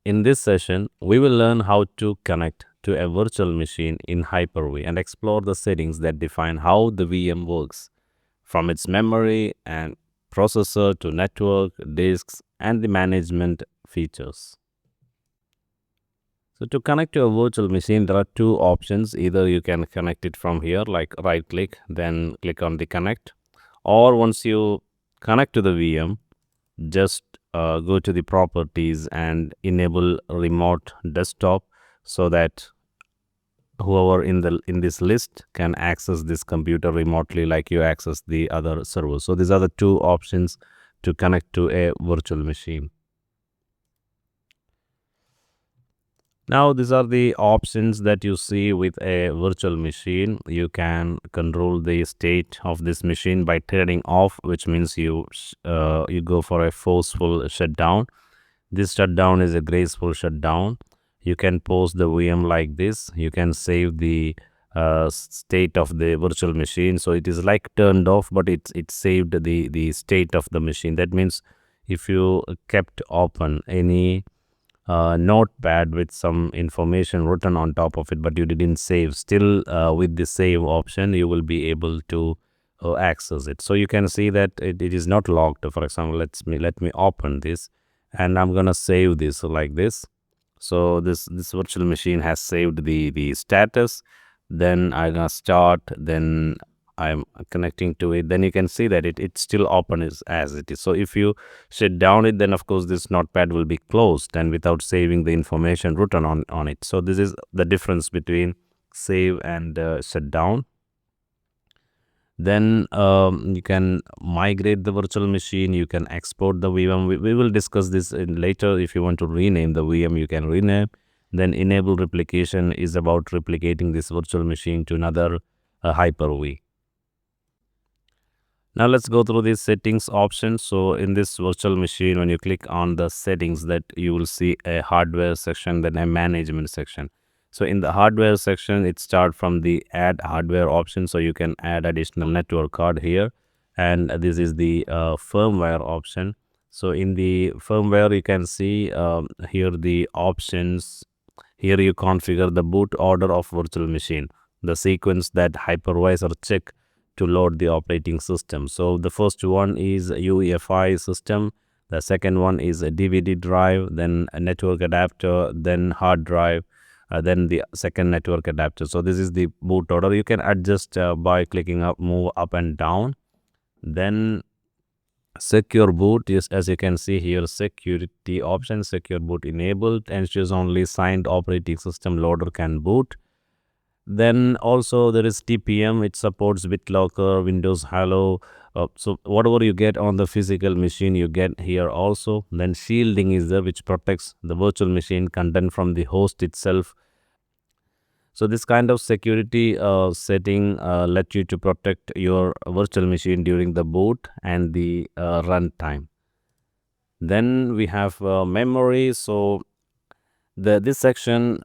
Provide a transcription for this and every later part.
In this session, we will learn how to connect to a virtual machine in Hyper-V and explore the settings that define how the VM works, from its memory and processor to network, disks, and the management features. So to connect to a virtual machine, there are two options. Either you can connect it from here, like right click, then click on the connect, or once you connect to the VM, just go to the properties and enable remote desktop so that whoever in this list can access this computer remotely like you access the other servers. So these are the two options to connect to a virtual machine. Now these are the options that you see with a virtual machine. You can control the state of this machine by turning off, which means you go for a forceful shutdown. This shutdown is a graceful shutdown. You can pause the VM like this. You can save the state of the virtual machine. So it is like turned off, but it saved the state of the machine. That means if you kept open any notepad with some information written on top of it, but you didn't save, still with the save option, you will be able to access it. So you can see that it is not locked. For example, let me open this, and I'm gonna save this like this. So this virtual machine has saved the status. Then I'm gonna start, then I'm connecting to it. Then you can see that it's still open as it is. So if you shut down it, then of course this notepad will be closed and without saving the information written on it. So this is the difference between save and shut down. Then you can migrate the virtual machine. You can export the VM. We will discuss this later. If you want to rename the VM, you can rename. Then enable replication is about replicating this virtual machine to another Hyper-V. Now let's go through these settings options. So in this virtual machine, when you click on the settings, that you will see a hardware section, then a management section. So in the hardware section, it starts from the add hardware option. So you can add additional network card here. And this is the firmware option. So in the firmware, you can see here the options. Here you configure the boot order of virtual machine, the sequence that hypervisor check to load the operating system. So the first one is UEFI system. The second one is a DVD drive, then a network adapter, then hard drive, then the second network adapter. So this is the boot order. You can adjust by clicking up, move up and down. Then secure boot is, as you can see here, security option, secure boot enabled, ensures only signed operating system loader can boot. Then also there is TPM. It supports BitLocker, Windows Hello. So whatever you get on the physical machine, you get here also. Then shielding is there, which protects the virtual machine content from the host itself. So this kind of security setting let you to protect your virtual machine during the boot and the runtime. Then we have memory. So this section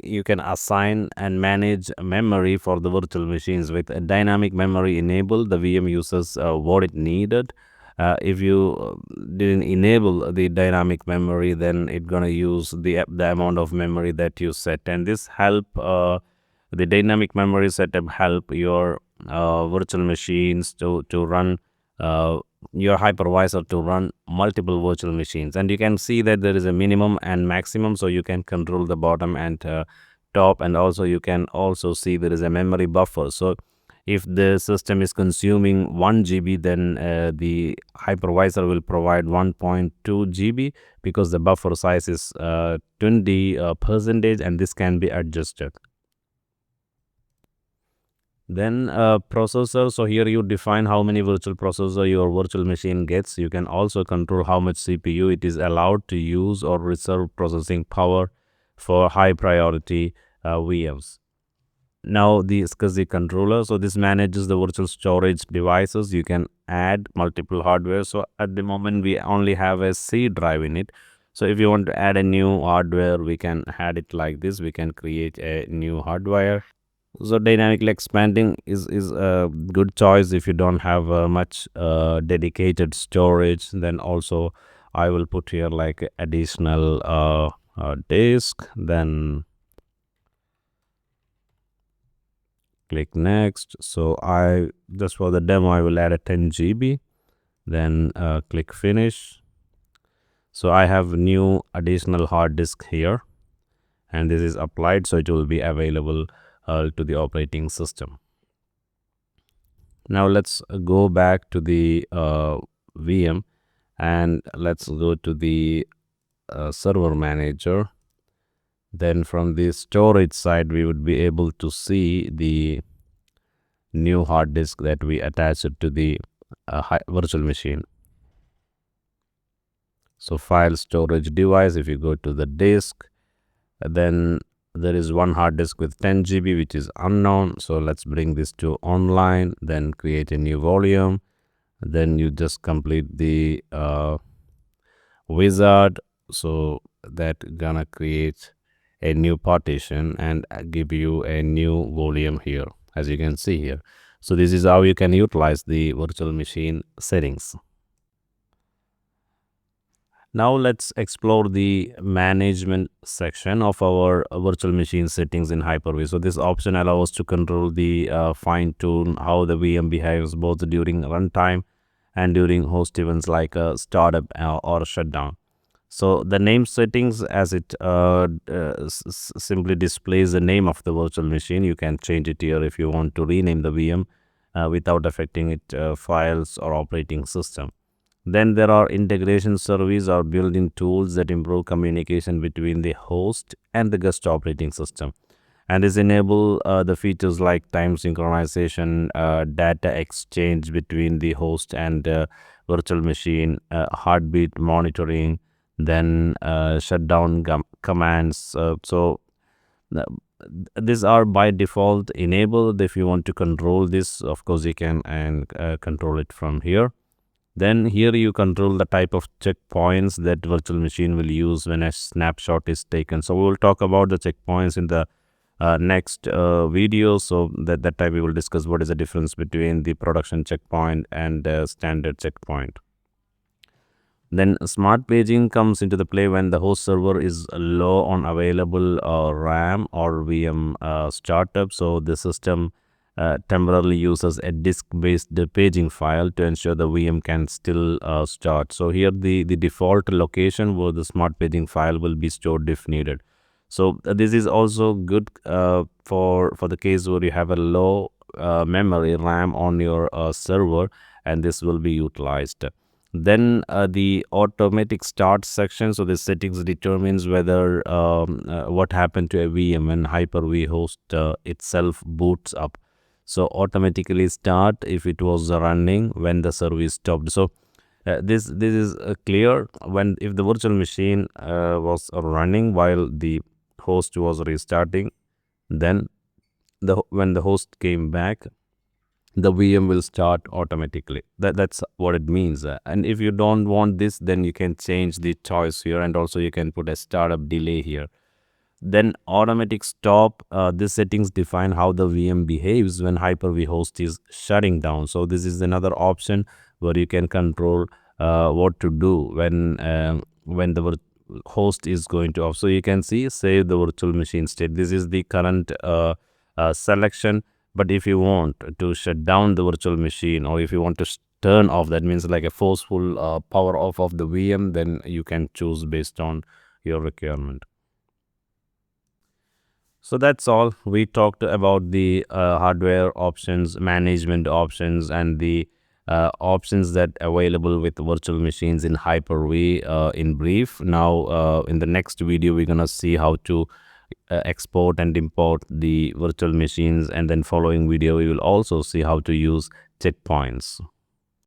you can assign and manage memory for the virtual machines. With a dynamic memory enabled, the VM uses what it needed. If you didn't enable the dynamic memory, then it's gonna use the amount of memory that you set. And this help the dynamic memory setup help your virtual machines to run your hypervisor to run multiple virtual machines. And you can see that there is a minimum and maximum, so you can control the bottom and top, and also you can also see there is a memory buffer. So if the system is consuming 1 GB, then the hypervisor will provide 1.2 GB because the buffer size is 20%, and this can be adjusted. Then processor. So here you define how many virtual processor your virtual machine gets. You can also control how much CPU it is allowed to use or reserve processing power for high priority VMs. Now the SCSI controller. So this manages the virtual storage devices. You can add multiple hardware. So at the moment we only have a C drive in it. So if you want to add a new hardware, we can add it like this. We can create a new hardware. So dynamically expanding is a good choice if you don't have much dedicated storage. Then also I will put here like additional disk, then click next. So I just for the demo I will add a 10 GB, then click finish. So I have new additional hard disk here, and this is applied, so it will be available to the operating system. Now let's go back to the VM, and let's go to the server manager. Then from the storage side we would be able to see the new hard disk that we attached to the virtual machine. So file storage device, if you go to the disk, then there is one hard disk with 10 GB which is unknown. So let's bring this to online, then create a new volume, then you just complete the wizard. So that gonna create a new partition and give you a new volume here, as you can see here. So this is how you can utilize the virtual machine settings. Now let's explore the management section of our virtual machine settings in Hyper-V. So this option allows us to control the fine tune how the VM behaves both during runtime and during host events like a startup or a shutdown. So the name settings, as it simply displays the name of the virtual machine. You can change it here if you want to rename the VM without affecting it files or operating system. Then there are integration service or built-in tools that improve communication between the host and the guest operating system. And this enable the features like time synchronization, data exchange between the host and virtual machine, heartbeat monitoring, then shutdown commands. So these are by default enabled. If you want to control this, of course you can control it from here. Then here you control the type of checkpoints that virtual machine will use when a snapshot is taken. So we will talk about the checkpoints in the next video. So that time we will discuss what is the difference between the production checkpoint and standard checkpoint. Then smart paging comes into the play when the host server is low on available RAM or VM startup. So the system temporarily uses a disk-based paging file to ensure the VM can still start. So here the default location where the smart paging file will be stored if needed. So this is also good for the case where you have a low memory RAM on your server, and this will be utilized. Then the automatic start section. So the settings determines whether what happened to a VM when Hyper-V host itself boots up. So automatically start if it was running when the service stopped. So this is clear when if the virtual machine was running while the host was restarting, then when the host came back, the VM will start automatically. That's what it means. And if you don't want this, then you can change the choice here, and also you can put a startup delay here. Then automatic stop, these settings define how the VM behaves when Hyper-V host is shutting down. So this is another option where you can control what to do when the host is going to off. So you can see save the virtual machine state. This is the current selection. But if you want to shut down the virtual machine, or if you want to turn off, that means like a forceful power off of the VM, then you can choose based on your requirement. So that's all. We talked about the hardware options, management options, and the options that available with virtual machines in Hyper-V in brief. Now in the next video we're gonna see how to export and import the virtual machines, and then following video we will also see how to use checkpoints.